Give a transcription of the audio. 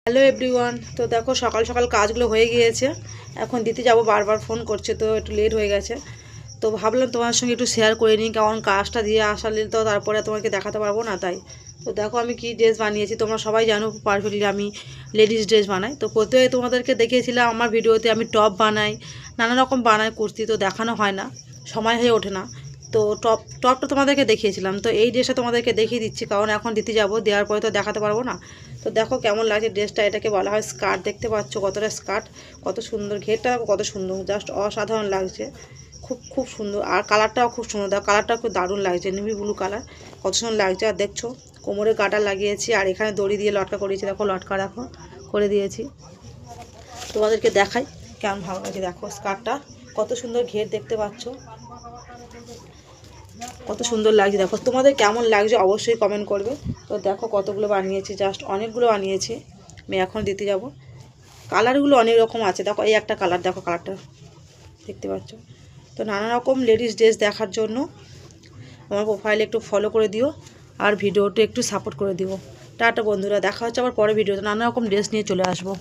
Hello everyone. তো দেখো সকাল সকাল কাজগুলো হয়ে গিয়েছে, এখন দিতে যাব। বারবার ফোন করছে তো একটু লেট হয়ে গেছে, তো ভাবলাম তোমার সঙ্গে একটু শেয়ার করে নিই, কারণ কাজটা দিয়ে আসালে তো তারপরে তোমাকে দেখাতে পারবো না। তাই তো দেখো আমি কি ড্রেস বানিয়েছি, তোমরা সবাই জানো পারফেক্টলি আমি লেডিস ড্রেস বানাই। তো প্রত্যেকে তোমাদেরকে দেখিয়েছিলাম আমার ভিডিওতে আমি টপ বানাই, নানা রকম বানাই কুর্তি, তো দেখানো হয় না, সময় হয়ে ওঠে না। তো টপটা তোমাদেরকে দেখিয়েছিলাম, তো এই ড্রেসটা তোমাদেরকে দেখিয়ে দিচ্ছি, কারণ এখন দিতে যাব, দেওয়ার পরে তো দেখাতে পারবো না। তো দেখো কেমন লাগছে ড্রেসটা, এটাকে বলা হয় স্কার্ট। দেখতে পাচ্ছ কতটা স্কার্ট, কত সুন্দর ঘেরটা, কত সুন্দর, জাস্ট অসাধারণ লাগছে, খুব খুব সুন্দর। আর কালারটাও খুব সুন্দর, দেখো কালারটাও খুব দারুণ লাগছে, নেভি ব্লু কালার, কত সুন্দর লাগছে। আর দেখছো কোমরে গাটা লাগিয়েছি, আর এখানে দড়ি দিয়ে লটকা করিয়েছি, দেখো লটকা দেখো করে দিয়েছি। তোমাদেরকে দেখাই কেমন ভালো লাগছে, দেখো স্কার্টটা কত সুন্দর ঘের, দেখতে পাচ্ছ কত সুন্দর লাগছে। দেখো তোমাদের কেমন লাগছে অবশ্যই কমেন্ট করবে। তো দেখো কতগুলো বানিয়েছি, জাস্ট অনেকগুলো বানিয়েছি, আমি এখন দিতে যাব। কালারগুলো অনেক রকম আছে, দেখো এই একটা কালার, দেখো কালারটা দেখতে পাচ্ছ। তো নানা রকম লেডিস ড্রেস দেখার জন্য আমার প্রোফাইলে একটু ফলো করে দিও, আর ভিডিওটা একটু সাপোর্ট করে দিও। টাটা বন্ধুরা, দেখা হচ্ছে আবার পরে ভিডিওতে, নানা রকম ড্রেস নিয়ে চলে আসবো।